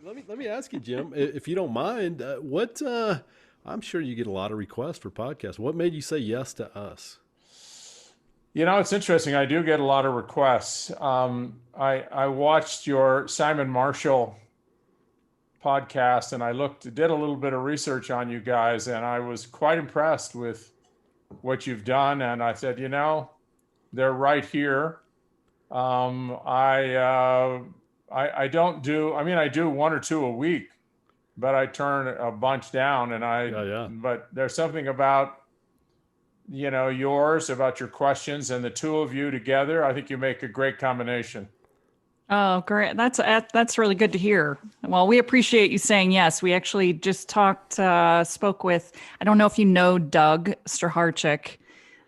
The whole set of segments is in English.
Let me ask you, Jim, if you don't mind, I'm sure you get a lot of requests for podcasts. What made you say yes to us? It's interesting. I do get a lot of requests. I watched your Simon Marshall podcast and did a little bit of research on you guys, and I was quite impressed with what you've done. And I said, they're right here. Um, I, uh, I don't do, I mean, I do one or two a week, but I turn a bunch down Yeah, yeah. but there's something about, yours, about your questions, and the two of you together. I think you make a great combination. Oh, great. That's really good to hear. Well, we appreciate you saying yes. We actually just spoke with, I don't know if you know Doug Straharchik.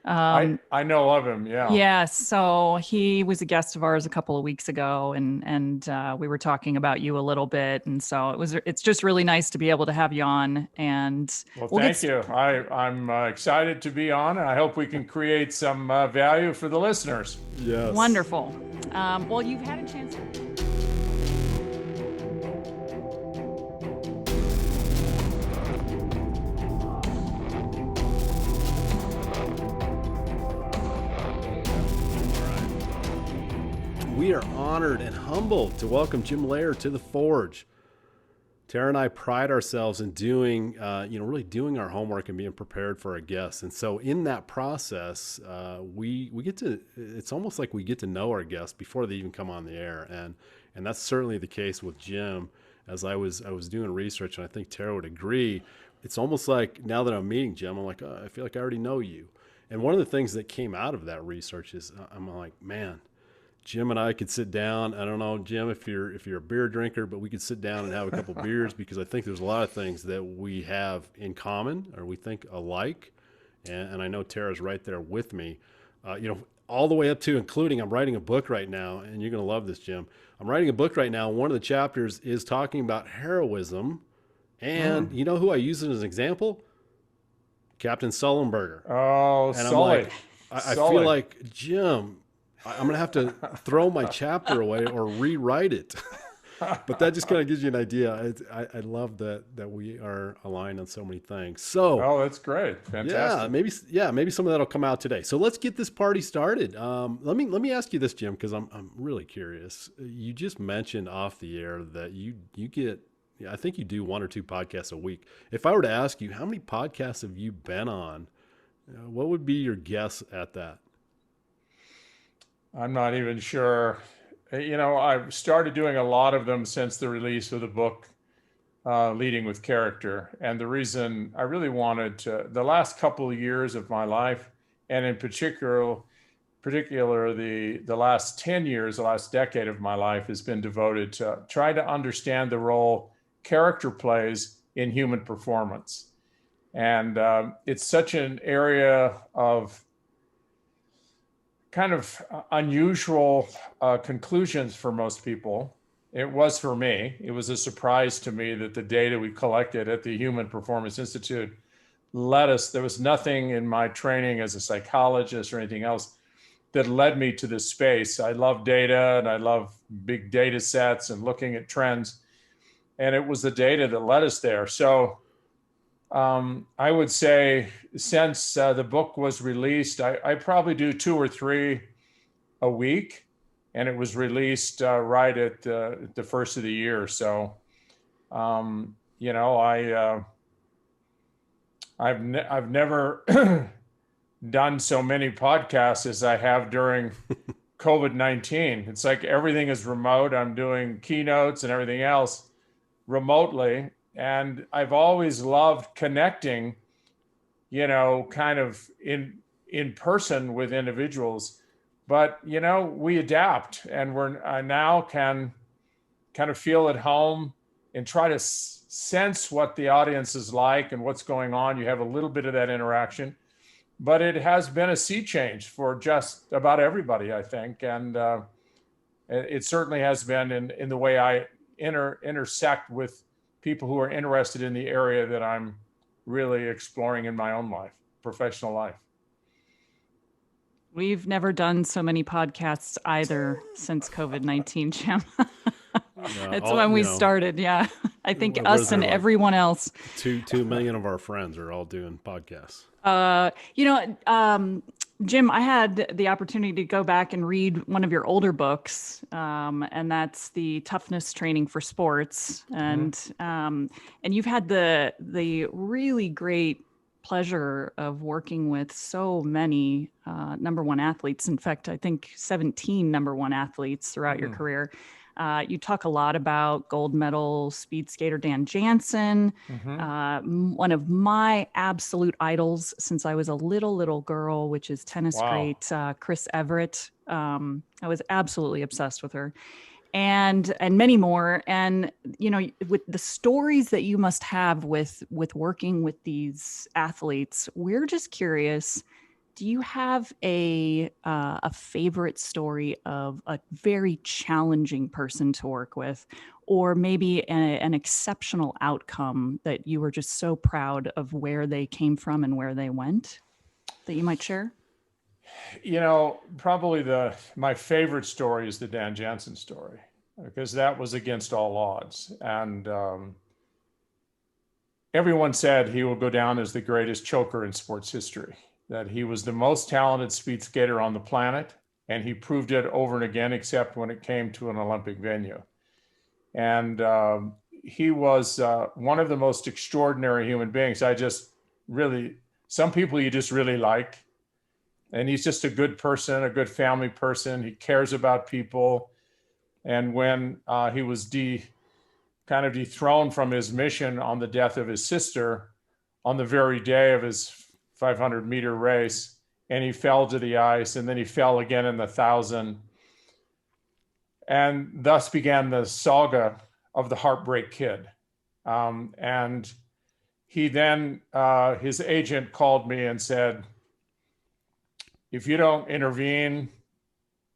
I know of him. Yeah. Yes, so he was a guest of ours a couple of weeks ago, and we were talking about you a little bit, and so it's just really nice to be able to have you on, and Well, we'll thank you. I'm excited to be on, and I hope we can create some value for the listeners. Yes. wonderful. Well, you've had a chance. We are honored and humbled to welcome Jim Loehr to the Forge. Tara and I pride ourselves in doing, really doing our homework and being prepared for our guests. And so in that process, we get to, it's almost like we get to know our guests before they even come on the air. And that's certainly the case with Jim. As I was doing research, and I think Tara would agree, it's almost like now that I'm meeting Jim, I'm like, oh, I feel like I already know you. And one of the things that came out of that research is I'm like, man, Jim and I could sit down. I don't know, Jim, if you're a beer drinker, but we could sit down and have a couple beers because I think there's a lot of things that we have in common or we think alike. And I know Tara's right there with me. All the way up to including I'm writing a book right now, and you're going to love this, Jim. I'm writing a book right now. One of the chapters is talking about heroism. And you know who I use as an example? Captain Sullenberger. Oh, And I'm Sully. like, I Sully. feel like, Jim, I'm going to have to throw my chapter away or rewrite it. But that just kind of gives you an idea. I love that we are aligned on so many things. So, Oh, that's great. Fantastic. maybe some of that'll come out today. So let's get this party started. Let me ask you this, Jim, because I'm really curious. You just mentioned off the air that you get, I think you do one or two podcasts a week. If I were to ask you, how many podcasts have you been on? What would be your guess at that? I'm not even sure. I've started doing a lot of them since the release of the book, Leading with Character. And the reason I really wanted to, the last couple of years of my life, and in particular the last 10 years, the last decade of my life has been devoted to try to understand the role character plays in human performance. And it's such an area of kind of unusual conclusions for most people. It was for me. It was a surprise to me that the data we collected at the Human Performance Institute there was nothing in my training as a psychologist or anything else that led me to this space. I love data and I love big data sets and looking at trends. And it was the data that led us there. So I would say since the book was released, I probably do two or three a week, and it was released right at the first of the year. So, I've never done so many podcasts as I have during COVID-19. It's like everything is remote. I'm doing keynotes and everything else remotely. And I've always loved connecting, kind of in person with individuals. But, we adapt, and I now can kind of feel at home and try to sense what the audience is like and what's going on. You have a little bit of that interaction, but it has been a sea change for just about everybody, I think. And it certainly has been in the way I intersect with people who are interested in the area that I'm really exploring in my own life, professional life. We've never done so many podcasts either since COVID-19, Jim. It's when we started. Yeah. I think what us is there, and like everyone else. 2 million of our friends are all doing podcasts. You know, Jim, I had the opportunity to go back and read one of your older books, and that's the Toughness Training for Sports. And you've had the really great pleasure of working with so many number one athletes. In fact, I think 17 number one athletes throughout your career. You talk a lot about gold medal speed skater Dan Jansen, one of my absolute idols since I was a little girl, which is tennis great Chris Everett. I was absolutely obsessed with her, and many more. And you know, with the stories that you must have with working with these athletes, we're just curious. Do you have a favorite story of a very challenging person to work with, or maybe an exceptional outcome that you were just so proud of where they came from and where they went that you might share? You know, probably my favorite story is the Dan Jansen story, because that was against all odds. And everyone said he will go down as the greatest choker in sports history, that he was the most talented speed skater on the planet. And he proved it over and again, except when it came to an Olympic venue. And he was one of the most extraordinary human beings. Some people you just really like. And he's just a good person, a good family person. He cares about people. And when he was kind of dethroned from his mission on the death of his sister on the very day of his 500-meter race, and he fell to the ice, and then he fell again in the 1,000. And thus began the saga of the Heartbreak Kid. And he then, his agent called me and said, if you don't intervene,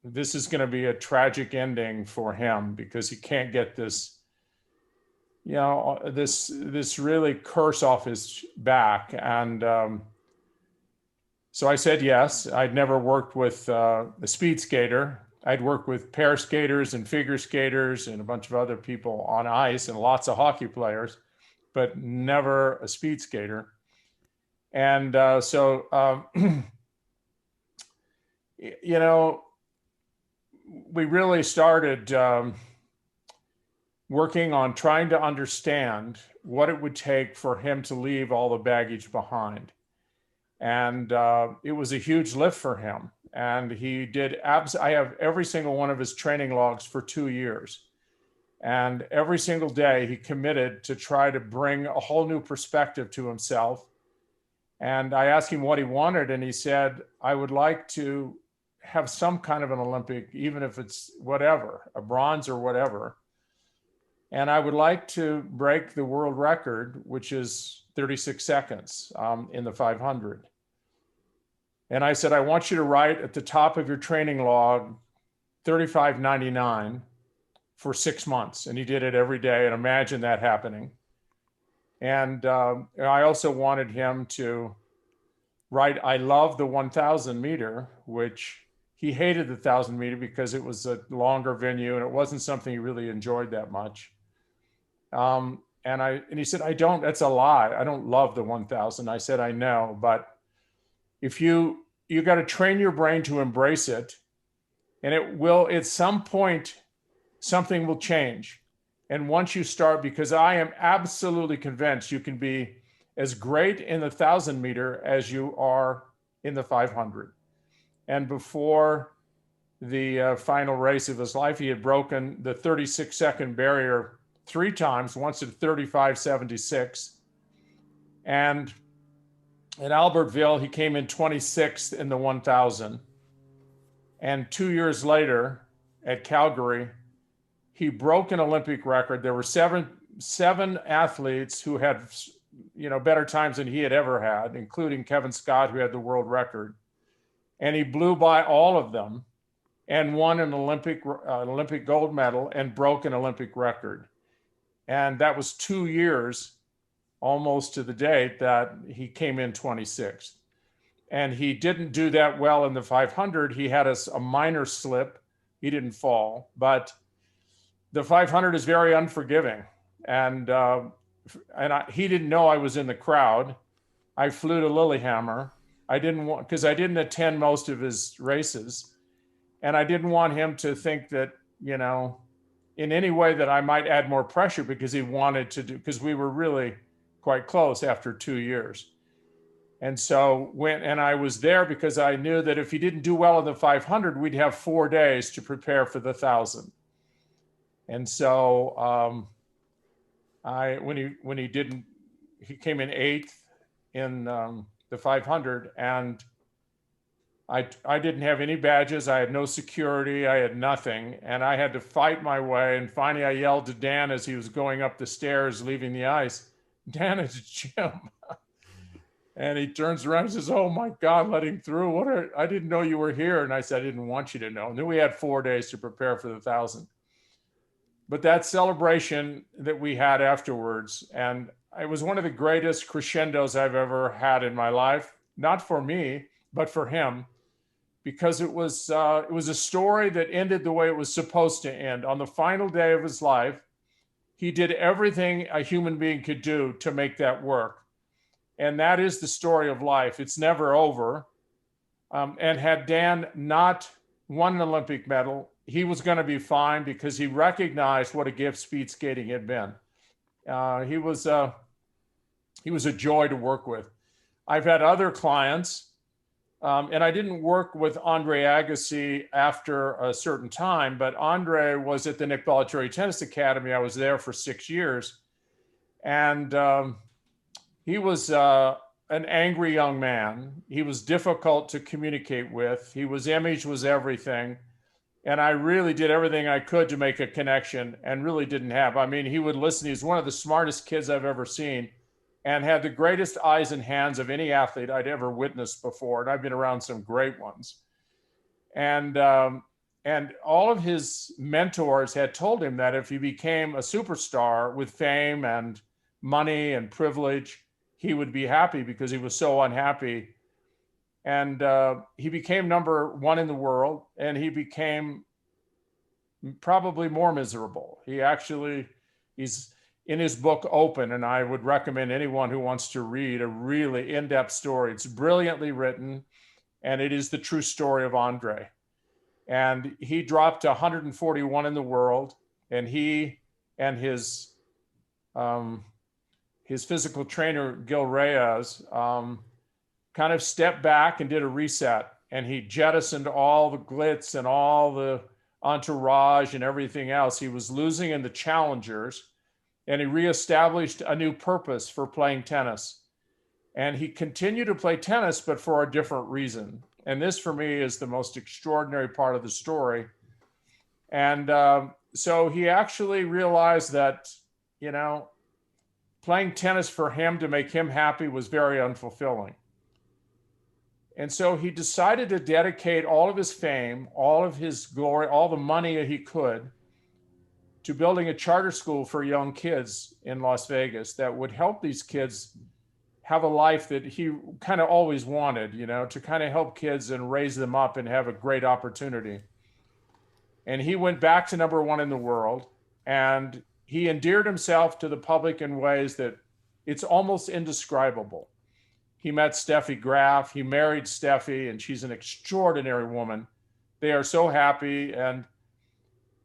this is going to be a tragic ending for him, because he can't get this, you know, this really curse off his back. And so I said yes. I'd never worked with a speed skater. I'd worked with pair skaters and figure skaters and a bunch of other people on ice and lots of hockey players, but never a speed skater. And you know, we really started working on trying to understand what it would take for him to leave all the baggage behind. And it was a huge lift for him. And he did I have every single one of his training logs for 2 years. And every single day he committed to try to bring a whole new perspective to himself. And I asked him what he wanted, and he said, I would like to have some kind of an Olympic, even if it's whatever, a bronze or whatever. And I would like to break the world record, which is 36 seconds in the 500. And I said, I want you to write at the top of your training log 35.99 for 6 months. And he did it every day. And imagine that happening. And I also wanted him to write, I love the 1,000 meter, which he hated the 1,000 meter because it was a longer venue and it wasn't something he really enjoyed that much. And he said, that's a lie. I don't love the 1,000. I said, I know, but if you got to train your brain to embrace it, and it will, at some point, something will change. And once you start, because I am absolutely convinced you can be as great in the 1,000 meter as you are in the 500. And before the final race of his life, he had broken the 36-second barrier 3 times, once at 35.76. And in Albertville, he came in 26th in the 1,000. And 2 years later at Calgary, he broke an Olympic record. There were seven athletes who had, better times than he had ever had, including Kevin Scott, who had the world record. And he blew by all of them and won an Olympic gold medal and broke an Olympic record. And that was 2 years, almost to the date, that he came in 26th. And he didn't do that well in the 500. He had a minor slip. He didn't fall. But the 500 is very unforgiving. And he didn't know I was in the crowd. I flew to Lillehammer. I didn't want, because I didn't attend most of his races. And I didn't want him to think that, in any way that I might add more pressure, because he wanted to do, because we were really quite close after 2 years. And so and I was there because I knew that if he didn't do well in the 500, we'd have 4 days to prepare for the 1,000. And so when he didn't, he came in 8th in the 500, and I didn't have any badges. I had no security. I had nothing. And I had to fight my way. And finally I yelled to Dan as he was going up the stairs, leaving the ice, "Dan, it's Jim." And he turns around and says, "Oh my God, let him through. I didn't know you were here." And I said, "I didn't want you to know." And then we had 4 days to prepare for the 1,000. But that celebration that we had afterwards, and it was one of the greatest crescendos I've ever had in my life, not for me, but for him, because it was a story that ended the way it was supposed to end. On the final day of his life, he did everything a human being could do to make that work. And that is the story of life. It's never over. And had Dan not won an Olympic medal, he was going to be fine, because he recognized what a gift speed skating had been. He was a joy to work with. I've had other clients, and I didn't work with Andre Agassi after a certain time, but Andre was at the Nick Bollettieri Tennis Academy. I was there for 6 years. And he was an angry young man. He was difficult to communicate with. His image was everything. And I really did everything I could to make a connection, and really didn't have. I mean, he would listen. He's one of the smartest kids I've ever seen, and had the greatest eyes and hands of any athlete I'd ever witnessed before. And I've been around some great ones. And all of his mentors had told him that if he became a superstar with fame and money and privilege, he would be happy, because he was so unhappy. And he became number 1 in the world, and he became probably more miserable. He's in his book Open, and I would recommend anyone who wants to read a really in-depth story. It's brilliantly written, and it is the true story of Andre. And he dropped to 141 in the world, and he and his physical trainer, Gil Reyes, kind of stepped back and did a reset. And he jettisoned all the glitz and all the entourage and everything else. He was losing in the challengers, and he reestablished a new purpose for playing tennis. And he continued to play tennis, but for a different reason. And this, for me, is the most extraordinary part of the story. And so he actually realized that, playing tennis for him to make him happy was very unfulfilling. And so he decided to dedicate all of his fame, all of his glory, all the money he could, to building a charter school for young kids in Las Vegas that would help these kids have a life that he kind of always wanted, to kind of help kids and raise them up and have a great opportunity. And he went back to number 1 in the world, and he endeared himself to the public in ways that it's almost indescribable. He met Steffi Graf. He married Steffi, and she's an extraordinary woman. They are so happy. And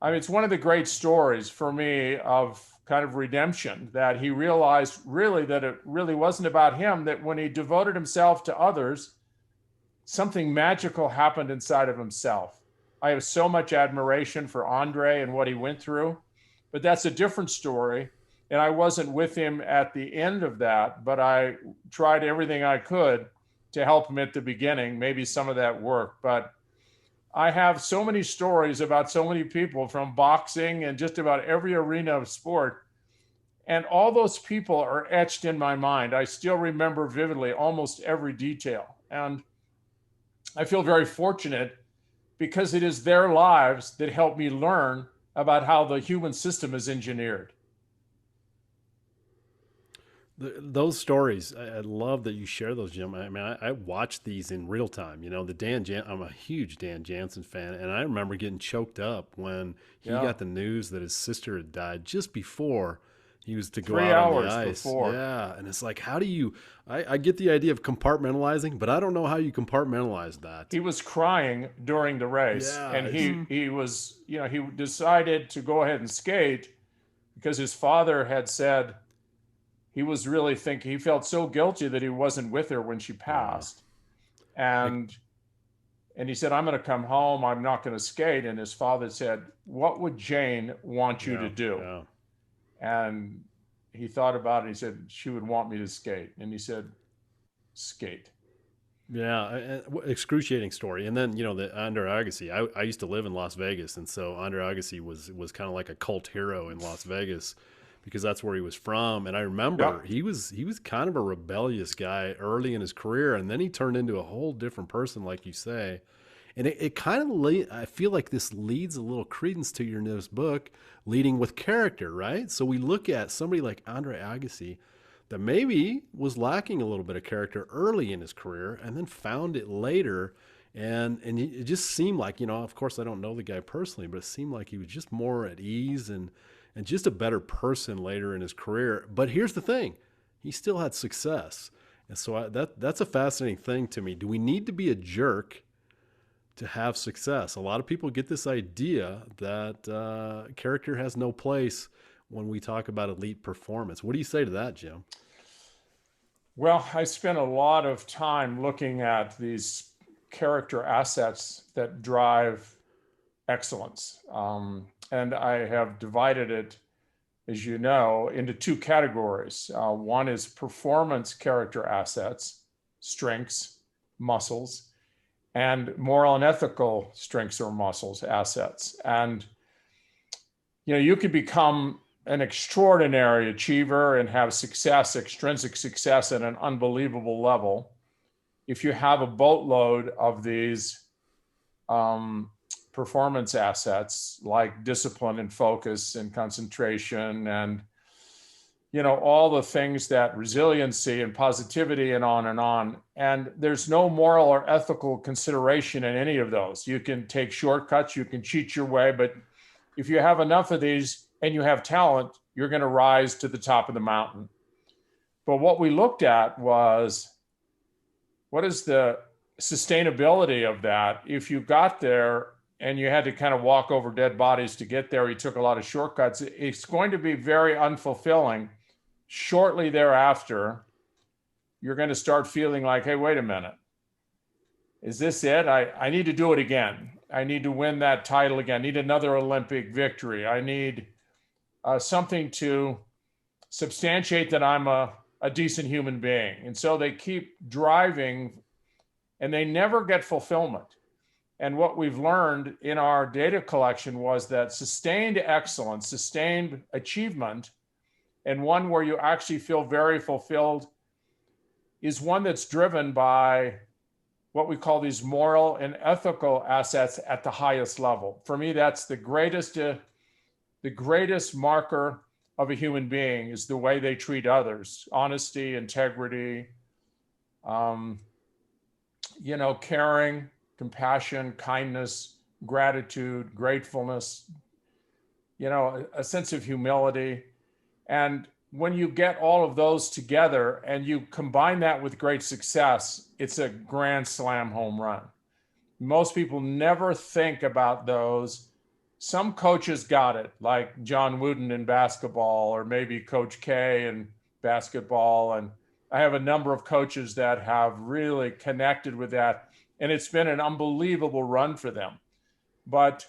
I mean, it's one of the great stories for me of kind of redemption, that he realized really that it really wasn't about him, that when he devoted himself to others, something magical happened inside of himself. I have so much admiration for Andre and what he went through, but that's a different story. And I wasn't with him at the end of that, but I tried everything I could to help him at the beginning. Maybe some of that worked, but I have so many stories about so many people, from boxing and just about every arena of sport. And all those people are etched in my mind. I still remember vividly almost every detail. And I feel very fortunate, because it is their lives that help me learn about how the human system is engineered. Those stories, I love that you share those, Jim. I mean, I watch these in real time. You know, I'm a huge Dan Jansen fan, and I remember getting choked up when he Yeah. got the news that his sister had died just before he was to go Three out on the hours ice. before. Yeah, and it's like, how do you? I get the idea of compartmentalizing, but I don't know how you compartmentalize that. He was crying during the race, Yeah, and it's he was, he decided to go ahead and skate because his father had said he was really thinking, he felt so guilty that he wasn't with her when she yeah, passed. like, And he said, I'm going to come home. I'm not going to skate. And his father said, what would Jane want you to yeah, do? yeah. And he thought about it. He said, she would want me to skate. And he said, skate. Yeah, excruciating story. And then the Andre Agassi. I used to live in Las Vegas, and so Andre Agassi was kind of like a cult hero in Las Vegas because that's where he was from. And I remember Yep. he was kind of a rebellious guy early in his career, and then he turned into a whole different person, like you say. And it kind of I feel like this leads a little credence to your newest book, leading with character, right? So we look at somebody like Andre Agassi that maybe was lacking a little bit of character early in his career and then found it later. And it just seemed like, of course I don't know the guy personally, but it seemed like he was just more at ease and just a better person later in his career. But here's the thing, he still had success. And so that's a fascinating thing to me. Do we need to be a jerk to have success? A lot of people get this idea that character has no place when we talk about elite performance. What do you say to that, Jim? Well, I spent a lot of time looking at these character assets that drive excellence. And I have divided it, as you know, into two categories. One is performance character assets, strengths, muscles, and moral and ethical strengths or muscles, assets. And you could become an extraordinary achiever and have success, extrinsic success at an unbelievable level if you have a boatload of these performance assets like discipline and focus and concentration and all the things, that resiliency and positivity and on and on. And there's no moral or ethical consideration in any of those. You can take shortcuts, you can cheat your way, but if you have enough of these and you have talent, you're going to rise to the top of the mountain. But what we looked at was, what is the sustainability of that? If you got there and you had to kind of walk over dead bodies to get there, you took a lot of shortcuts, it's going to be very unfulfilling. Shortly thereafter, you're going to start feeling like, hey, wait a minute. Is this it? I need to do it again. I need to win that title again. I need another Olympic victory. I need something to substantiate that I'm a decent human being. And so they keep driving and they never get fulfillment. And what we've learned in our data collection was that sustained excellence, sustained achievement, and one where you actually feel very fulfilled is one that's driven by what we call these moral and ethical assets at the highest level. For me, that's the greatest marker of a human being is the way they treat others, honesty, integrity, caring, compassion, kindness, gratitude, gratefulness, a sense of humility. And when you get all of those together and you combine that with great success, it's a grand slam home run. Most people never think about those. Some coaches got it, like John Wooden in basketball, or maybe Coach K in basketball. And I have a number of coaches that have really connected with that. And it's been an unbelievable run for them. But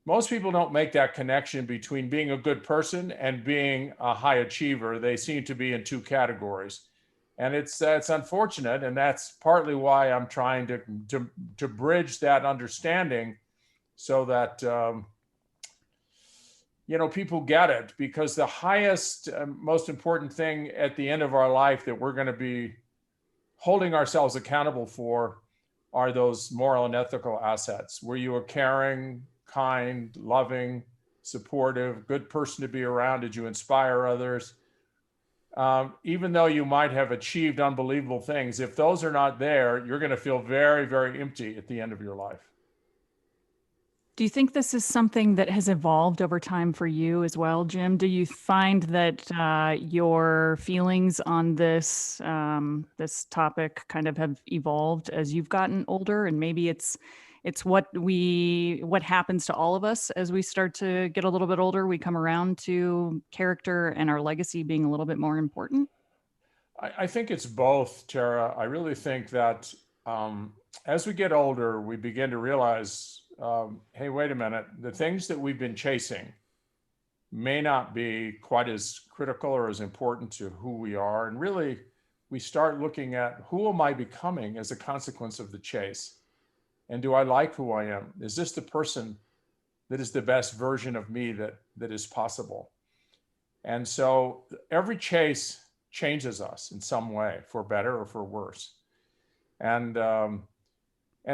most people don't make that connection between being a good person and being a high achiever. They seem to be in two categories. And it's unfortunate. And that's partly why I'm trying to bridge that understanding so that, people get it, because the highest, most important thing at the end of our life that we're going to be holding ourselves accountable for are those moral and ethical assets, where you are caring, kind, loving, supportive, good person to be around. Did you inspire others? even though you might have achieved unbelievable things, if those are not there, you're going to feel very, very empty at the end of your life. Do you think this is something that has evolved over time for you as well, Jim? Do you find that your feelings on this topic kind of have evolved as you've gotten older, and maybe it's what happens to all of us as we start to get a little bit older? We come around to character and our legacy being a little bit more important. I think it's both, Tara. I really think that as we get older, we begin to realize, hey, wait a minute, the things that we've been chasing may not be quite as critical or as important to who we are. And really, we start looking at, who am I becoming as a consequence of the chase? And do I like who I am? Is this the person that is the best version of me that is possible? And so every chase changes us in some way, for better or for worse. And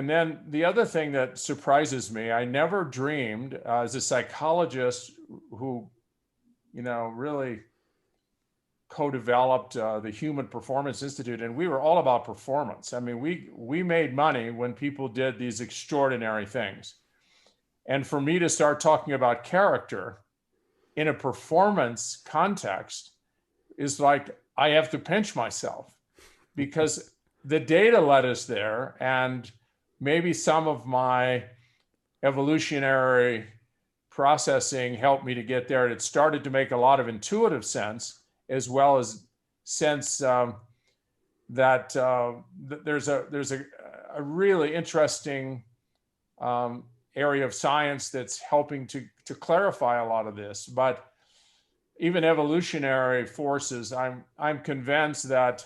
then the other thing that surprises me, I never dreamed, as a psychologist who, really co-developed the Human Performance Institute, and we were all about performance. I mean, we made money when people did these extraordinary things. And for me to start talking about character in a performance context is like, I have to pinch myself, because the data led us there, and maybe some of my evolutionary processing helped me to get there. And it started to make a lot of intuitive sense, as well as sense that there's a really interesting area of science that's helping to clarify a lot of this. But even evolutionary forces, I'm convinced that,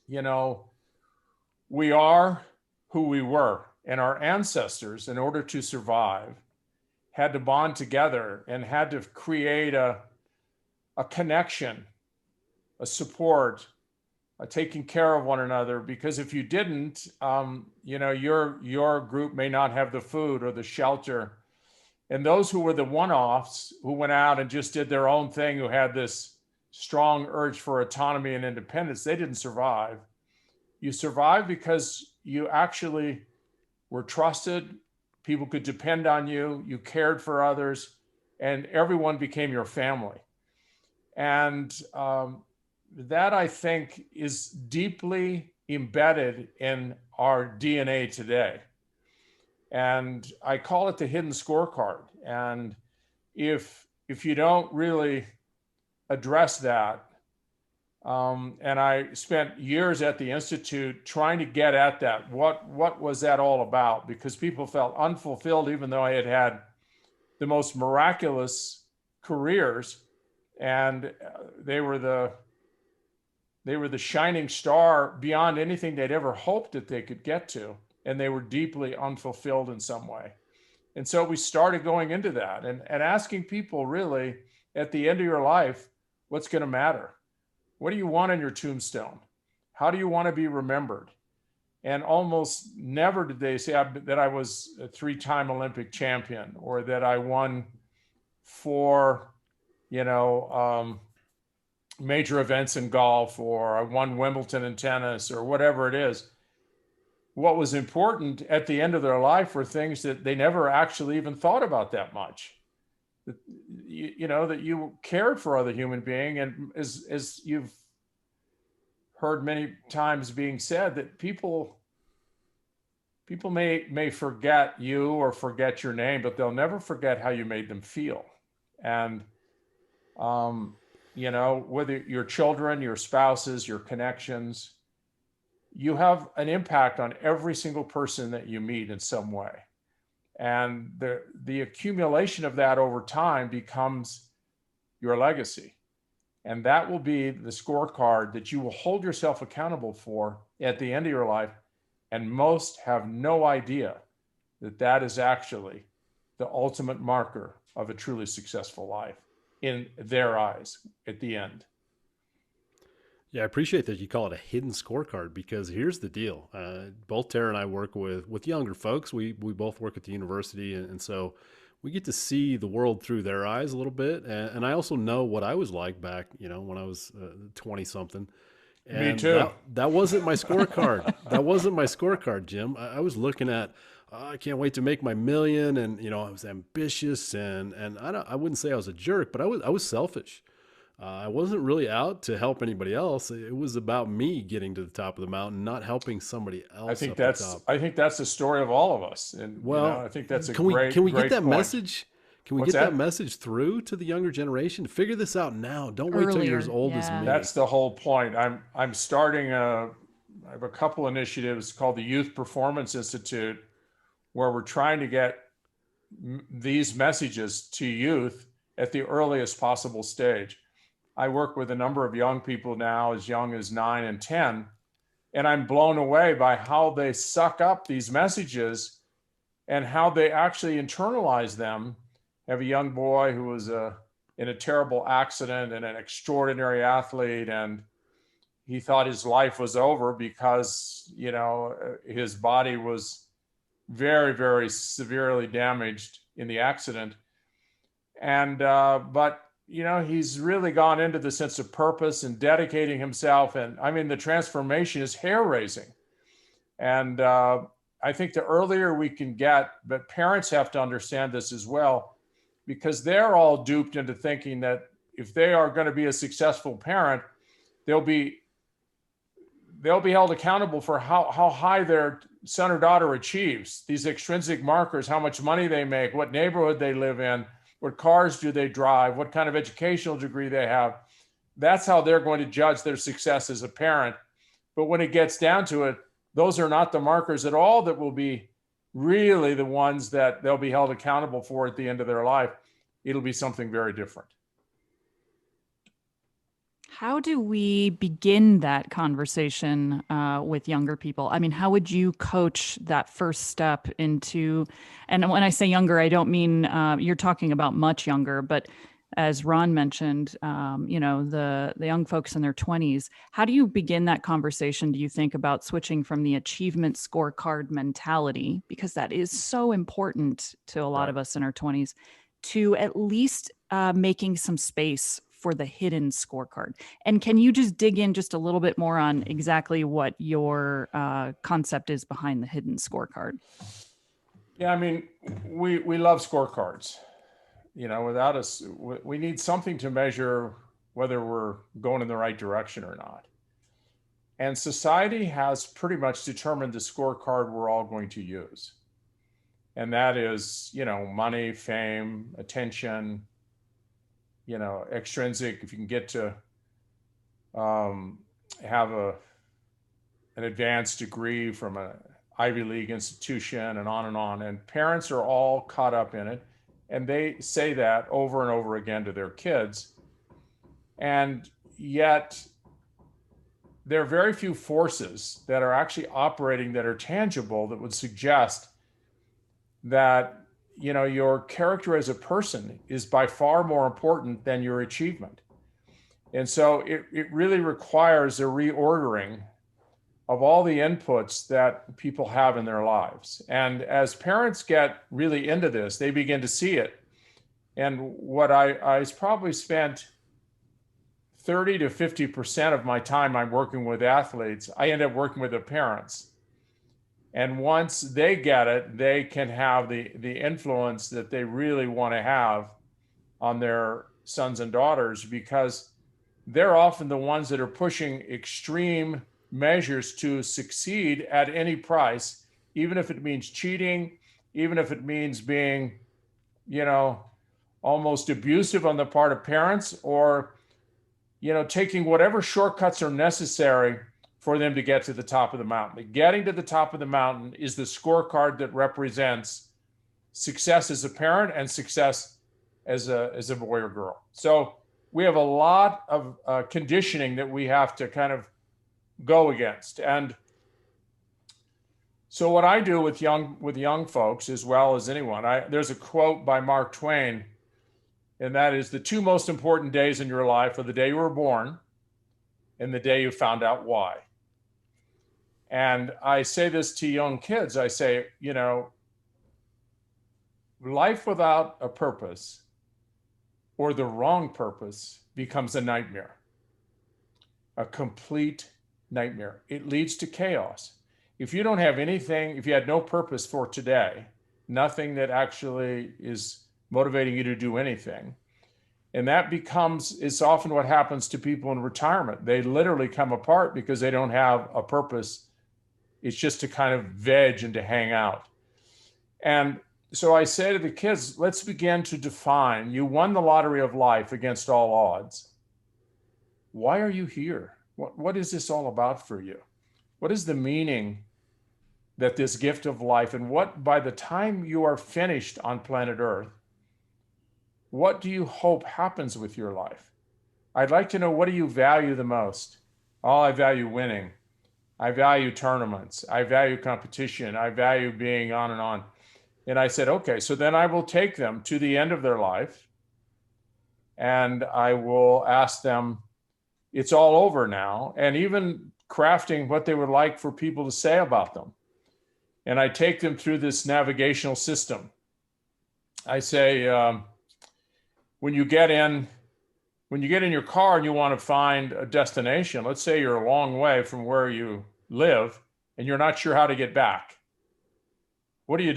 we are who we were, and our ancestors, in order to survive, had to bond together and had to create a connection, a support, a taking care of one another. Because if you didn't, your group may not have the food or the shelter. And those who were the one-offs, who went out and just did their own thing, who had this strong urge for autonomy and independence, they didn't survive. You survived because you actually were trusted, people could depend on you, you cared for others, and everyone became your family. And that, I think, is deeply embedded in our DNA today. And I call it the hidden scorecard. And if you don't really address that, and I spent years at the Institute trying to get at that, what was that all about? Because people felt unfulfilled, even though I had had the most miraculous careers, and they were the shining star beyond anything they'd ever hoped that they could get to. And they were deeply unfulfilled in some way. And so we started going into that and asking people, really, at the end of your life, what's going to matter? What do you want on your tombstone? How do you want to be remembered? And almost never did they say that I was a 3-time Olympic champion, or that I won 4, major events in golf, or I won Wimbledon in tennis, or whatever it is. What was important at the end of their life were things that they never actually even thought about that much. That you cared for other human being, and as you've heard many times being said, that people may forget you or forget your name, but they'll never forget how you made them feel. And whether your children, your spouses, your connections, you have an impact on every single person that you meet in some way. And the accumulation of that over time becomes your legacy. And that will be the scorecard that you will hold yourself accountable for at the end of your life. And most have no idea that that is actually the ultimate marker of a truly successful life in their eyes at the end. Yeah, I appreciate that you call it a hidden scorecard, because here's the deal. Both Tara and I work with younger folks. We both work at the university, and so we get to see the world through their eyes a little bit. And I also know what I was like back, when I was 20 something. Me And too. that wasn't my scorecard. That wasn't my scorecard, Jim. I was looking at, I can't wait to make my million. And, I was ambitious and I wouldn't say I was a jerk, but I was selfish. I wasn't really out to help anybody else. It was about me getting to the top of the mountain, not helping somebody else up the top. I think that's the story of all of us. And, Well, I think that's a can we great, can we get great that point. message? Can we What's get that that? message through to the younger generation? Figure this out now. Don't wait till you're as Earlier, old as yeah. me. That's the whole point. I'm starting I have a couple initiatives called the Youth Performance Institute, where we're trying to get these messages to youth at the earliest possible stage. I work with a number of young people now, as young as 9 and 10, and I'm blown away by how they suck up these messages and how they actually internalize them. I have a young boy who was in a terrible accident and an extraordinary athlete, and he thought his life was over because his body was very, very severely damaged in the accident. And but he's really gone into the sense of purpose and dedicating himself, and I mean the transformation is hair raising. And I think the earlier we can get, but parents have to understand this as well, because they're all duped into thinking that if they are going to be a successful parent, they'll be held accountable for how high their son or daughter achieves these extrinsic markers, how much money they make, what neighborhood they live in, what cars do they drive, what kind of educational degree they have. That's how they're going to judge their success as a parent. But when it gets down to it, those are not the markers at all that will be really the ones that they'll be held accountable for at the end of their life. It'll be something very different. How do we begin that conversation with younger people? I mean, how would you coach that first step into, and when I say younger, I don't mean you're talking about much younger, but as Ron mentioned, the young folks in their 20s, how do you begin that conversation, do you think, about switching from the achievement scorecard mentality, because that is so important to a lot of us in our 20s, to at least making some space for the hidden scorecard? And can you just dig in just a little bit more on exactly what your concept is behind the hidden scorecard? Yeah, I mean, we love scorecards. Without us, we need something to measure whether we're going in the right direction or not. And society has pretty much determined the scorecard we're all going to use. And that is, money, fame, attention, extrinsic, if you can get to have an advanced degree from an Ivy League institution and on and on. And parents are all caught up in it. And they say that over and over again to their kids. And yet there are very few forces that are actually operating that are tangible that would suggest that your character as a person is by far more important than your achievement. And so it really requires a reordering of all the inputs that people have in their lives. And as parents get really into this, they begin to see it. And what I probably spent 30 to 50% of my time I'm working with athletes, I end up working with the parents. And once they get it, they can have the influence that they really want to have on their sons and daughters, because they're often the ones that are pushing extreme measures to succeed at any price, even if it means cheating, even if it means being, almost abusive on the part of parents, or, taking whatever shortcuts are necessary for them to get to the top of the mountain. Getting to the top of the mountain is the scorecard that represents success as a parent and success as a boy or girl. So we have a lot of conditioning that we have to kind of go against. And so what I do with young folks, as well as anyone, there's a quote by Mark Twain, and that is, the two most important days in your life are the day you were born and the day you found out why. And I say this to young kids. I say, Life without a purpose or the wrong purpose becomes a nightmare, a complete nightmare. It leads to chaos. If you don't have anything, if you had no purpose for today, nothing that actually is motivating you to do anything, and that becomes, it's often what happens to people in retirement. They literally come apart because they don't have a purpose. It's just to kind of veg and to hang out. And so I say to the kids, let's begin to define. You won the lottery of life against all odds. Why are you here? What is this all about for you? What is the meaning that this gift of life, and what, by the time you are finished on planet Earth, what do you hope happens with your life? I'd like to know, what do you value the most? Oh, I value winning. I value tournaments. I value competition. I value being on and on. And I said, okay, so then I will take them to the end of their life and I will ask them, it's all over now, and even crafting what they would like for people to say about them. And I take them through this navigational system. I say, when you get in your car and you want to find a destination, let's say you're a long way from where you live and you're not sure how to get back. What do?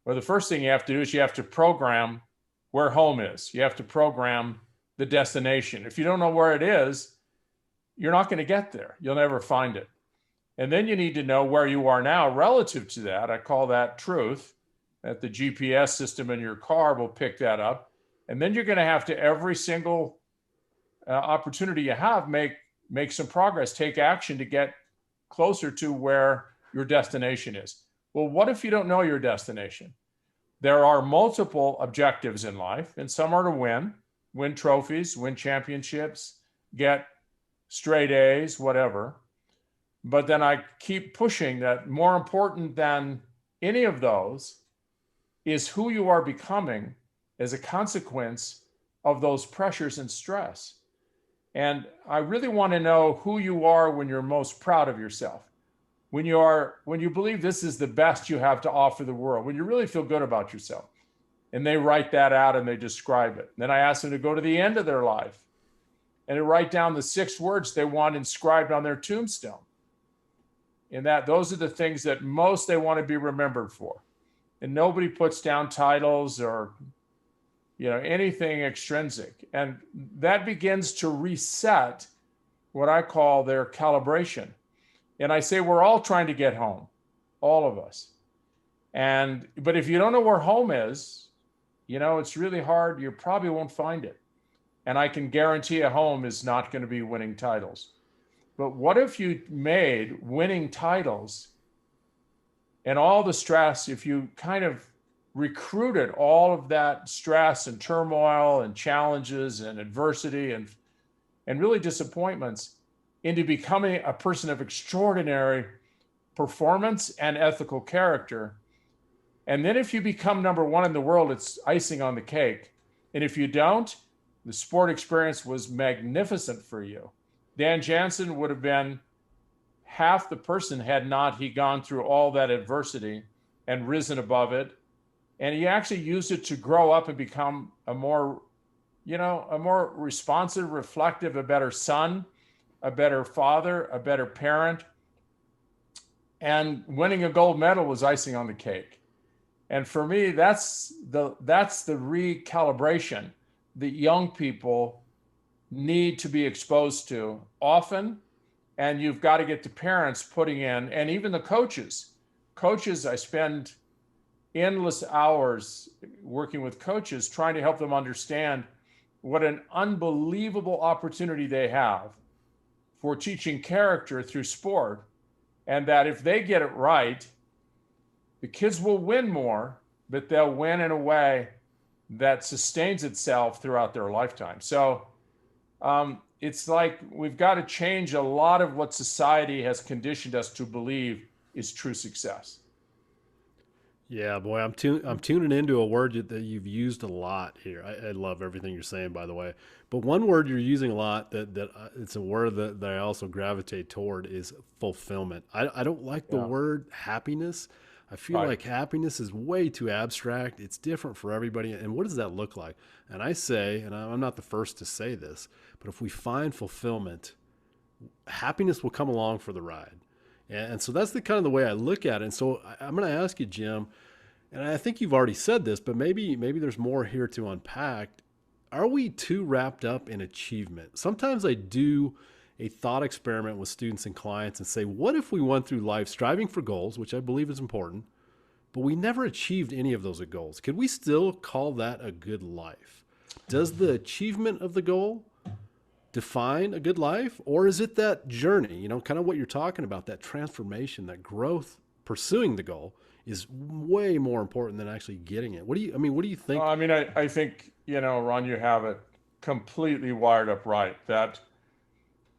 Well, the first thing you have to do is you have to program where home is. You have to program the destination. If you don't know where it is, you're not going to get there. You'll never find it. And then you need to know where you are now relative to that. I call that truth, that the GPS system in your car will pick that up. And then you're going to have to, every single opportunity you have, make some progress, take action to get closer to where your destination is. Well, what if you don't know your destination? There are multiple objectives in life, and some are to win trophies, win championships, get straight A's, whatever. But then I keep pushing that more important than any of those is who you are becoming as a consequence of those pressures and stress. And I really want to know who you are when you're most proud of yourself, when you believe this is the best you have to offer the world, when you really feel good about yourself. And they write that out and they describe it. Then I ask them to go to the end of their life and to write down the 6 words they want inscribed on their tombstone. And that those are the things that most they want to be remembered for. And nobody puts down titles or anything extrinsic. And that begins to reset what I call their calibration. And I say, we're all trying to get home, all of us. But if you don't know where home is, it's really hard. You probably won't find it. And I can guarantee a home is not going to be winning titles. But what if you made winning titles and all the stress, if you kind of recruited all of that stress and turmoil and challenges and adversity and really disappointments into becoming a person of extraordinary performance and ethical character. And then if you become number 1 in the world, it's icing on the cake. And if you don't, the sport experience was magnificent for you. Dan Jansen would have been half the person had not he gone through all that adversity and risen above it. And he actually used it to grow up and become a more responsive, reflective, a better son, a better father, a better parent. And winning a gold medal was icing on the cake. And for me, that's the recalibration that young people need to be exposed to often. And you've got to get the parents putting in, and even the coaches. Coaches, I spend endless hours working with coaches, trying to help them understand what an unbelievable opportunity they have for teaching character through sport. And that if they get it right, the kids will win more, but they'll win in a way that sustains itself throughout their lifetime. So it's like we've got to change a lot of what society has conditioned us to believe is true success. Yeah, boy, I'm tuning into a word that you've used a lot here. I love everything you're saying, by the way. But one word you're using a lot that it's a word that I also gravitate toward is fulfillment. I don't like the word happiness. I feel Right. like happiness is way too abstract. It's different for everybody. And what does that look like? And I say, and I'm not the first to say this, but if we find fulfillment, happiness will come along for the ride. And so that's the kind of the way I look at it. And so I'm going to ask you, Jim, and I think you've already said this, but maybe there's more here to unpack. Are we too wrapped up in achievement? Sometimes I do a thought experiment with students and clients and say, what if we went through life striving for goals, which I believe is important, but we never achieved any of those goals? Could we still call that a good life? Does the achievement of the goal define a good life, or is it that journey, kind of what you're talking about, that transformation, that growth, pursuing the goal is way more important than actually getting it? What do you think? I mean, I think, Ron, you have it completely wired up right, that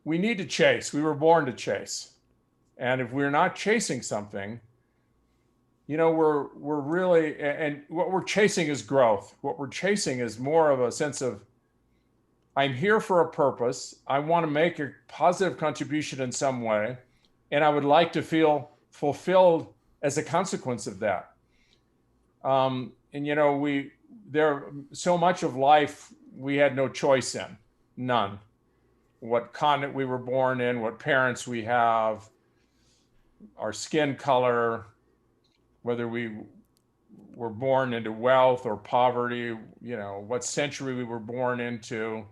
we need to chase. We were born to chase. And if we're not chasing something, we're really, and what we're chasing is growth. What we're chasing is more of a sense of, I'm here for a purpose. I want to make a positive contribution in some way, and I would like to feel fulfilled as a consequence of that. There so much of life we had no choice in, none. What continent we were born in, what parents we have, our skin color, whether we were born into wealth or poverty, what century we were born into.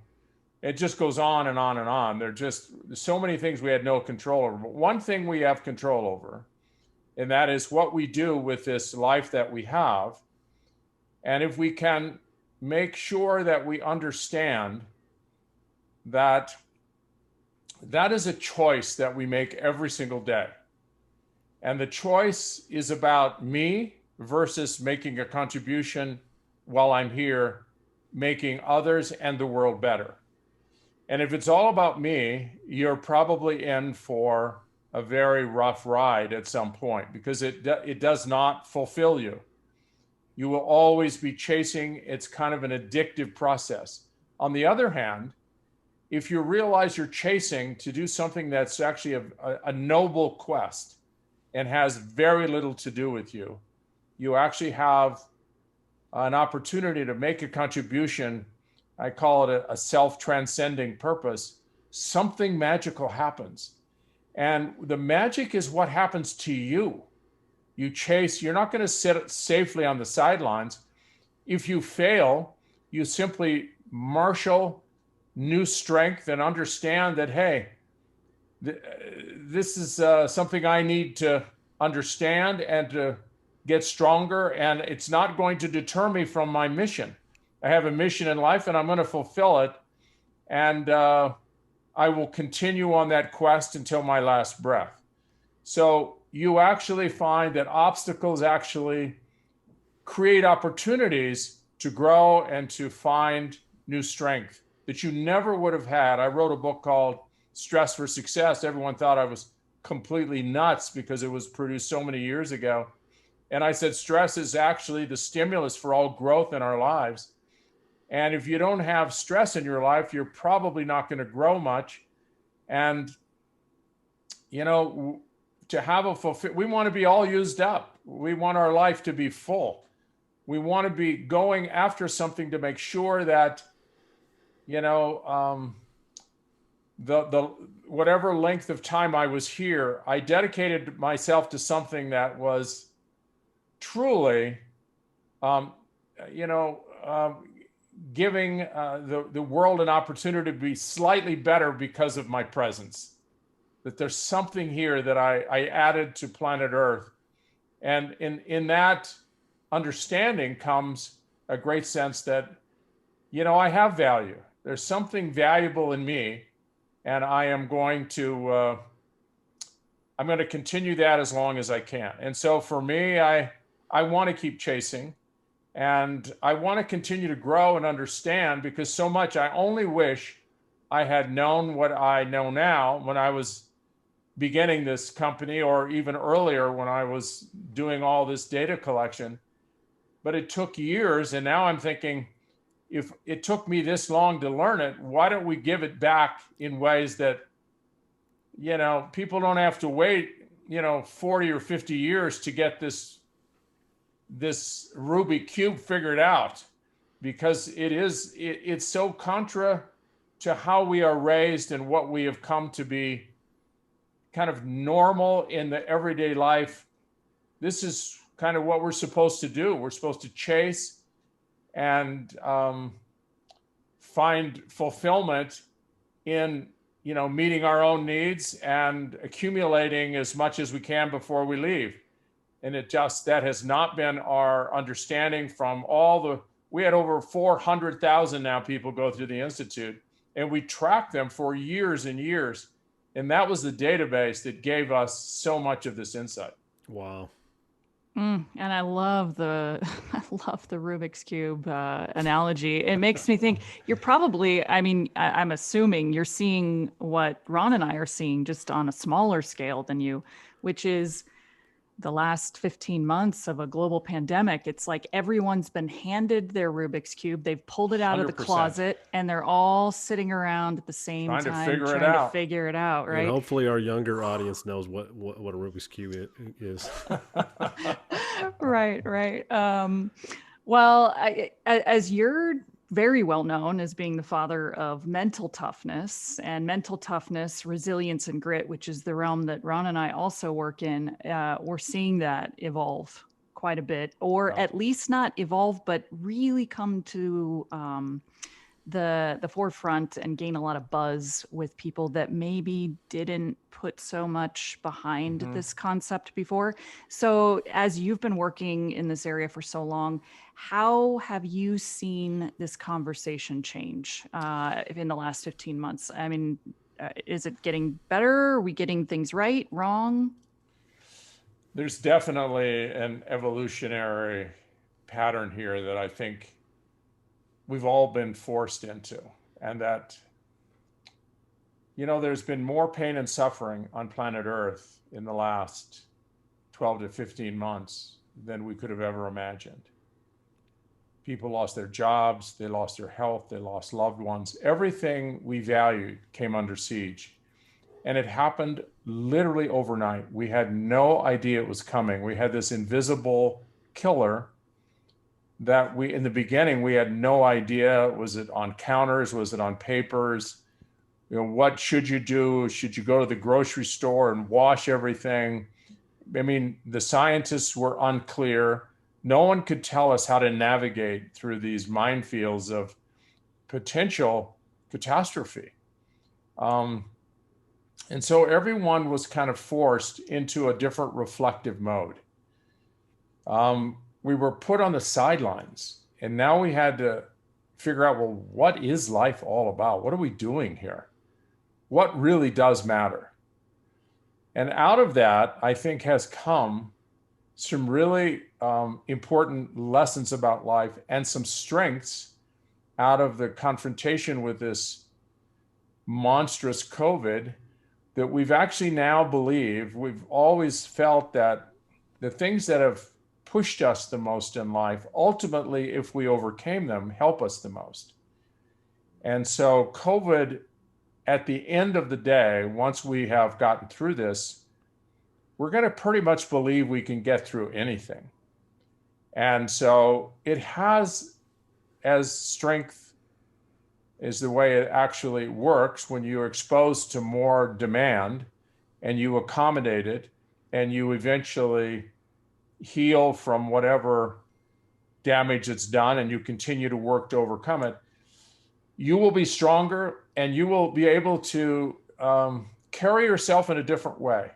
It just goes on and on and on. There's so many things we had no control over. But one thing we have control over, and that is what we do with this life that we have. And if we can make sure that we understand that that is a choice that we make every single day. And the choice is about me versus making a contribution while I'm here, making others and the world better. And if it's all about me, you're probably in for a very rough ride at some point, because it does not fulfill you. You will always be chasing. It's kind of an addictive process. On the other hand, if you realize you're chasing to do something that's actually a noble quest and has very little to do with you, you actually have an opportunity to make a contribution. I call it a self-transcending purpose. Something magical happens. And the magic is what happens to you. You chase, you're not going to sit safely on the sidelines. If you fail, you simply marshal new strength and understand that, hey, this is something I need to understand and to get stronger. And it's not going to deter me from my mission. I have a mission in life and I'm going to fulfill it. And I will continue on that quest until my last breath. So you actually find that obstacles actually create opportunities to grow and to find new strength that you never would have had. I wrote a book called Stress for Success. Everyone thought I was completely nuts because it was produced so many years ago. And I said, stress is actually the stimulus for all growth in our lives. And if you don't have stress in your life, you're probably not going to grow much. And, to have we want to be all used up. We want our life to be full. We want to be going after something to make sure that, the whatever length of time I was here, I dedicated myself to something that was truly, giving the world an opportunity to be slightly better because of my presence. That there's something here that I added to planet Earth. And in that understanding comes a great sense that, I have value. There's something valuable in me, and I am going to continue that as long as I can. And so for me, I want to keep chasing. And I want to continue to grow and understand, because so much I only wish I had known what I know now when I was beginning this company, or even earlier when I was doing all this data collection. But it took years. And now I'm thinking, if it took me this long to learn it, why don't we give it back in ways that, people don't have to wait, 40 or 50 years to get this this Rubik cube figured out, because it's so contra to how we are raised and what we have come to be kind of normal in the everyday life. This is kind of what we're supposed to do. We're supposed to chase and find fulfillment in, meeting our own needs and accumulating as much as we can before we leave. And that has not been our understanding from we had over 400,000 now people go through the Institute, and we tracked them for years and years. And that was the database that gave us so much of this insight. Wow. And I love the Rubik's Cube analogy. It makes me think you're probably, I'm assuming you're seeing what Ron and I are seeing, just on a smaller scale than you, which is the last 15 months of a global pandemic. It's like everyone's been handed their Rubik's Cube. They've pulled it out of the 100%. closet, and they're all sitting around at the same time trying to figure it out, right? And hopefully our younger audience knows what a Rubik's Cube is. Right. Well, as you're very well known as being the father of mental toughness, resilience, and grit, which is the realm that Ron and I also work in, we're seeing that evolve quite a bit, or at least not evolve, but really come to the forefront and gain a lot of buzz with people that maybe didn't put so much behind this concept before. So as you've been working in this area for so long, how have you seen this conversation change in the last 15 months? I mean, is it getting better? Are we getting things right, wrong? There's definitely an evolutionary pattern here that I think we've all been forced into, and that, there's been more pain and suffering on planet Earth in the last 12 to 15 months than we could have ever imagined. People lost their jobs, they lost their health, they lost loved ones. Everything we valued came under siege. And it happened literally overnight. We had no idea it was coming. We had this invisible killer that in the beginning, we had no idea. Was it on counters? Was it on papers? What should you do? Should you go to the grocery store and wash everything? I mean, the scientists were unclear. No one could tell us how to navigate through these minefields of potential catastrophe. And so everyone was kind of forced into a different reflective mode. We were put on the sidelines, and now we had to figure out, well, what is life all about? What are we doing here? What really does matter? And out of that, I think, has come some really important lessons about life and some strengths out of the confrontation with this monstrous COVID that we've actually now believe. We've always felt that the things that have pushed us the most in life, ultimately, if we overcame them, help us the most. And so COVID, at the end of the day, once we have gotten through this, we're going to pretty much believe we can get through anything. And so it has as strength is the way it actually works when you're exposed to more demand and you accommodate it and you eventually heal from whatever damage it's done and you continue to work to overcome it. You will be stronger and you will be able to carry yourself in a different way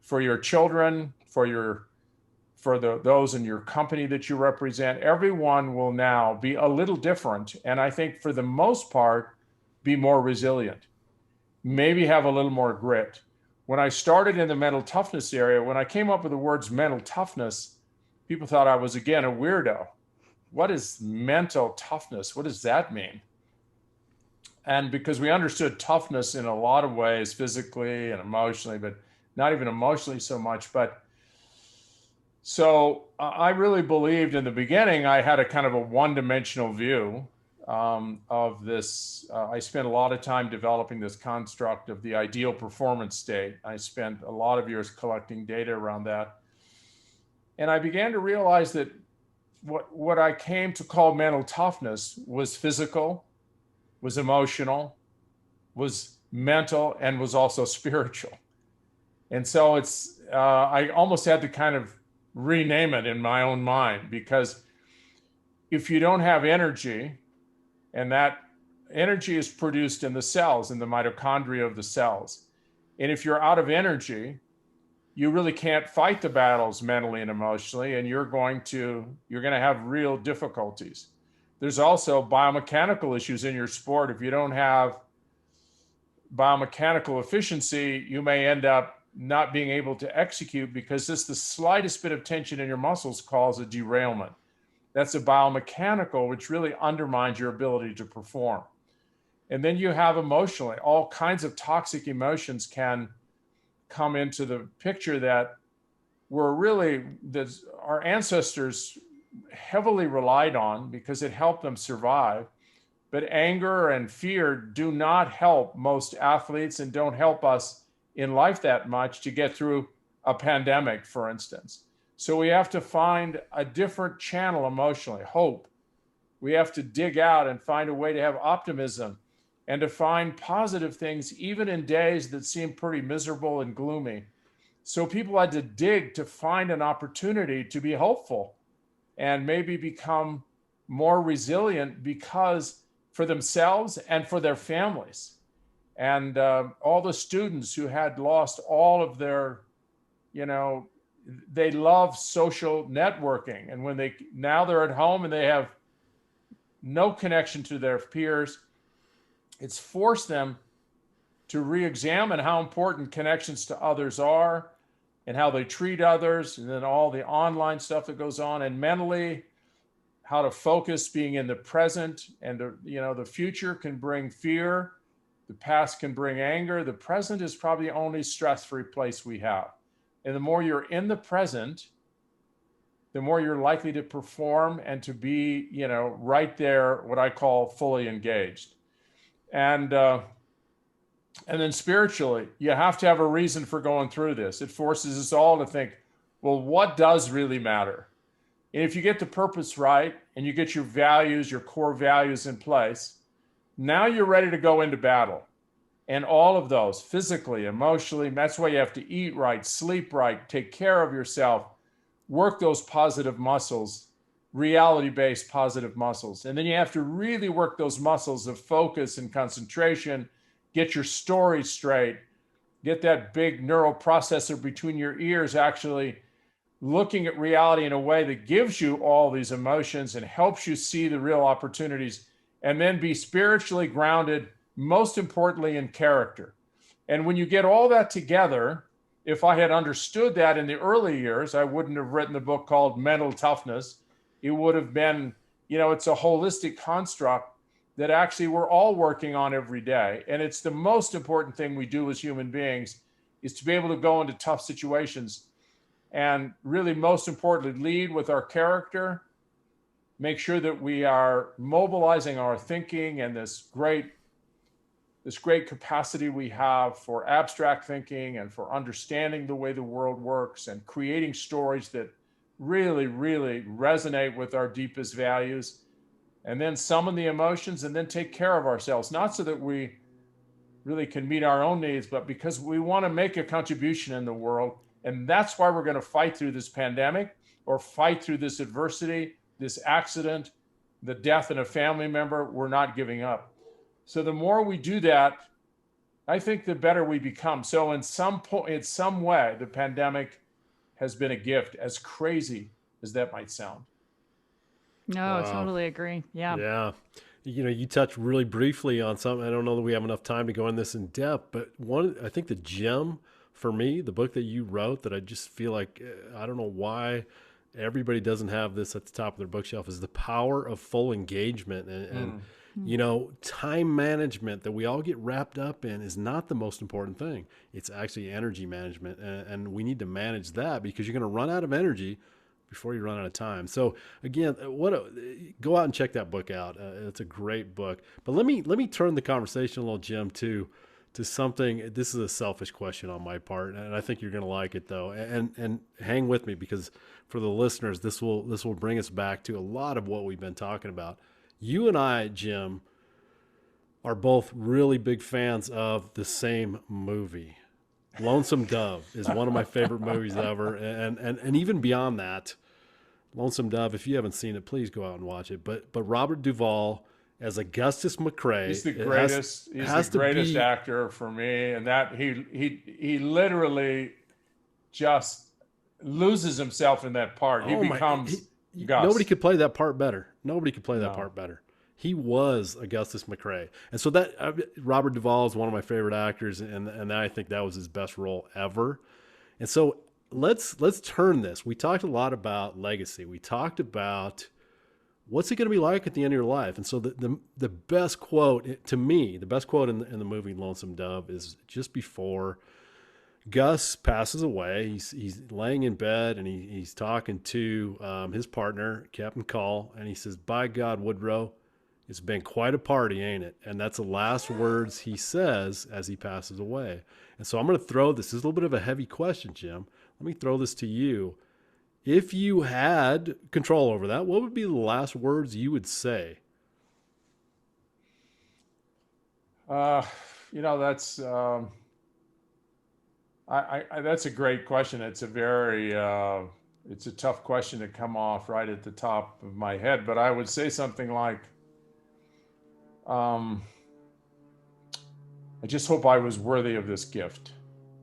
for your children, for those in your company that you represent. Everyone will now be a little different, and I think for the most part, be more resilient, maybe have a little more grit. When I started in the mental toughness area, when I came up with the words mental toughness, people thought I was, again, a weirdo. What is mental toughness? What does that mean? And because we understood toughness in a lot of ways, physically and emotionally, but not even emotionally so much. So I really believed in the beginning, I had a kind of a one-dimensional view of this. I spent a lot of time developing this construct of the ideal performance state. I spent a lot of years collecting data around that. And I began to realize that what I came to call mental toughness was physical, was emotional, was mental, and was also spiritual. And so I almost had to kind of rename it in my own mind, because if you don't have energy, and that energy is produced in the cells, in the mitochondria of the cells, and if you're out of energy, you really can't fight the battles mentally and emotionally, and you're going to have real difficulties. There's also biomechanical issues in your sport. If you don't have biomechanical efficiency, you may end up not being able to execute, because just the slightest bit of tension in your muscles causes a derailment. That's a biomechanical, which really undermines your ability to perform. And then you have emotionally, all kinds of toxic emotions can come into the picture that our ancestors heavily relied on, because it helped them survive. But anger and fear do not help most athletes, and don't help us in life that much to get through a pandemic, for instance. So we have to find a different channel emotionally, hope. We have to dig out and find a way to have optimism, and to find positive things even in days that seem pretty miserable and gloomy. So people had to dig to find an opportunity to be hopeful and maybe become more resilient, because for themselves and for their families. And all the students who had lost all of their, they love social networking. And when now they're at home and they have no connection to their peers, it's forced them to re-examine how important connections to others are, and how they treat others, and then all the online stuff that goes on, and mentally, how to focus, being in the present. And the future can bring fear, the past can bring anger. The present is probably the only stress-free place we have. And the more you're in the present, the more you're likely to perform and to be, right there, what I call fully engaged. And then spiritually, you have to have a reason for going through this. It forces us all to think, well, what does really matter? And if you get the purpose right, and you get your values, your core values in place, now you're ready to go into battle. And all of those, physically, emotionally, that's why you have to eat right, sleep right, take care of yourself, work those positive muscles, reality-based positive muscles. And then you have to really work those muscles of focus and concentration, get your story straight, get that big neural processor between your ears actually looking at reality in a way that gives you all these emotions and helps you see the real opportunities, and then be spiritually grounded, most importantly in character. And when you get all that together, if I had understood that in the early years, I wouldn't have written a book called Mental Toughness. It would have been, it's a holistic construct that actually we're all working on every day. And it's the most important thing we do as human beings, is to be able to go into tough situations and really, most importantly, lead with our character, make sure that we are mobilizing our thinking and this great capacity we have for abstract thinking and for understanding the way the world works, and creating stories that really, really resonate with our deepest values, and then summon the emotions, and then take care of ourselves, not so that we really can meet our own needs, but because we want to make a contribution in the world. And that's why we're going to fight through this pandemic, or fight through this adversity, this accident, the death of a family member. We're not giving up. So the more we do that, I think the better we become. So in some way, the pandemic has been a gift, as crazy as that might sound. No, totally agree. Yeah. Yeah. You touched really briefly on something. I don't know that we have enough time to go in this in depth, but I think the gem for me, the book that you wrote, that I just feel like, I don't know why everybody doesn't have this at the top of their bookshelf, is The Power of Full Engagement. And time management that we all get wrapped up in is not the most important thing. It's actually energy management. And we need to manage that, because you're going to run out of energy before you run out of time. So again, go out and check that book out. It's a great book. But let me turn the conversation a little, Jim, to to something. This is a selfish question on my part, and I think you're going to like it though. And hang with me, because for the listeners, this will bring us back to a lot of what we've been talking about. You and I, Jim, are both really big fans of the same movie. Lonesome Dove is one of my favorite movies ever, and even beyond that, Lonesome Dove. If you haven't seen it, please go out and watch it. But Robert Duvall as Augustus McCrae, he's the greatest. He's the greatest actor for me, and that he literally just loses himself in that part. He becomes Gus. Nobody could play that part better. Nobody could play that part better. He was Augustus McCrae. And so that Robert Duvall is one of my favorite actors, and I think that was his best role ever. And so let's turn this. We talked a lot about legacy. We talked about what's it going to be like at the end of your life. And so the best quote, to me, the best quote in the movie Lonesome Dove is just before Gus passes away. He's laying in bed, and he's talking to his partner, Captain Call, and he says, "By God, Woodrow, it's been quite a party, ain't it?" And that's the last words he says as he passes away. And so I'm going to throw this. This is a little bit of a heavy question, Jim. Let me throw this to you. If you had control over that, what would be the last words you would say? That's that's a great question. It's a very it's a tough question to come off right at the top of my head, but I would say something like, I just hope I was worthy of this gift,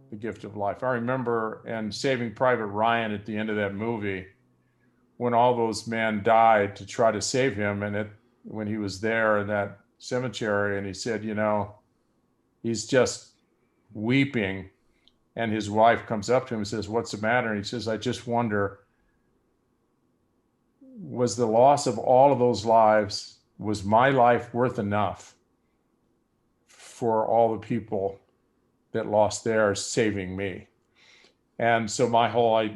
the gift of life. I remember in Saving Private Ryan at the end of that movie, when all those men died to try to save him, and when he was there in that cemetery, and he said, he's just weeping, and his wife comes up to him and says, "What's the matter?" And he says, "I just wonder, was the loss of all of those lives, was my life worth enough for all the people that lost theirs saving me?" And so my whole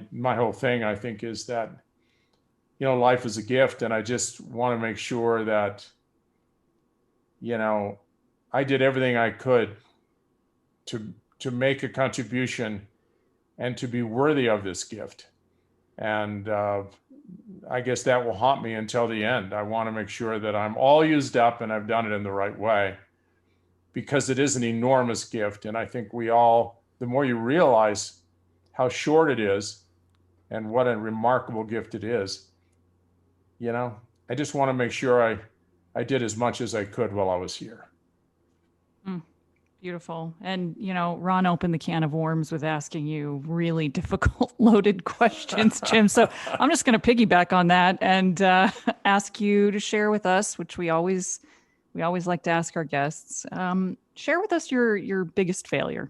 thing, I think, is that, life is a gift, and I just want to make sure that, I did everything I could to make a contribution and to be worthy of this gift. And I guess that will haunt me until the end. I want to make sure that I'm all used up and I've done it in the right way, because it is an enormous gift. And I think the more you realize how short it is and what a remarkable gift it is, I just want to make sure I did as much as I could while I was here. Beautiful. And, Ron opened the can of worms with asking you really difficult, loaded questions, Jim. So I'm just going to piggyback on that and ask you to share with us, which we always like to ask our guests. Share with us your biggest failure.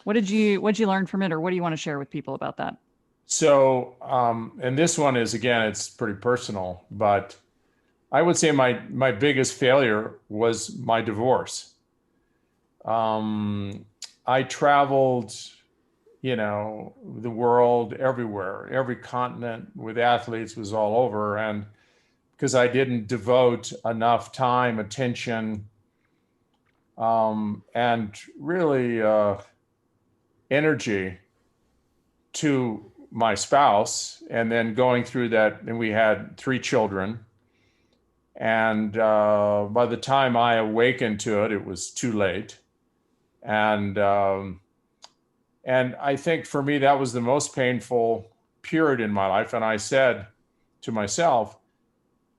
What'd you learn from it, or what do you want to share with people about that? So, and this one is, again, it's pretty personal, but I would say my biggest failure was my divorce. I traveled, the world, everywhere, every continent with athletes, was all over. And because I didn't devote enough time, attention, and really energy to my spouse, and then going through that, and we had 3 children. And by the time I awakened to it, it was too late. And I think for me, that was the most painful period in my life. And I said to myself,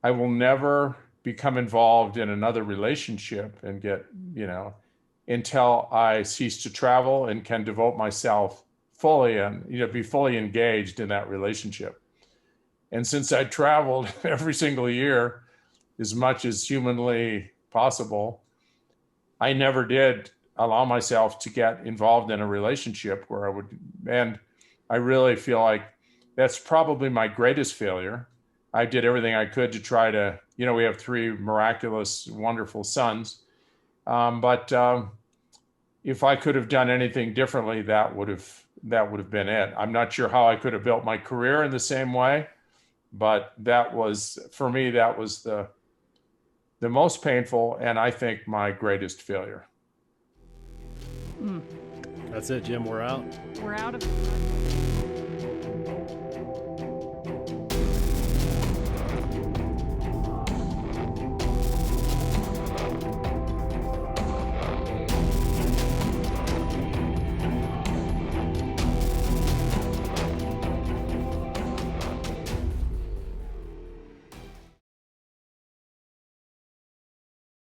I will never become involved in another relationship and get, until I cease to travel and can devote myself fully and, be fully engaged in that relationship. And since I traveled every single year as much as humanly possible, I never did allow myself to get involved in a relationship where and I really feel like that's probably my greatest failure. I did everything I could to try to, we have 3 miraculous, wonderful sons. But if I could have done anything differently, that would have been it. I'm not sure how I could have built my career in the same way, but for me, that was the most painful, and I think my greatest failure. That's it, Jim. We're out. We're out of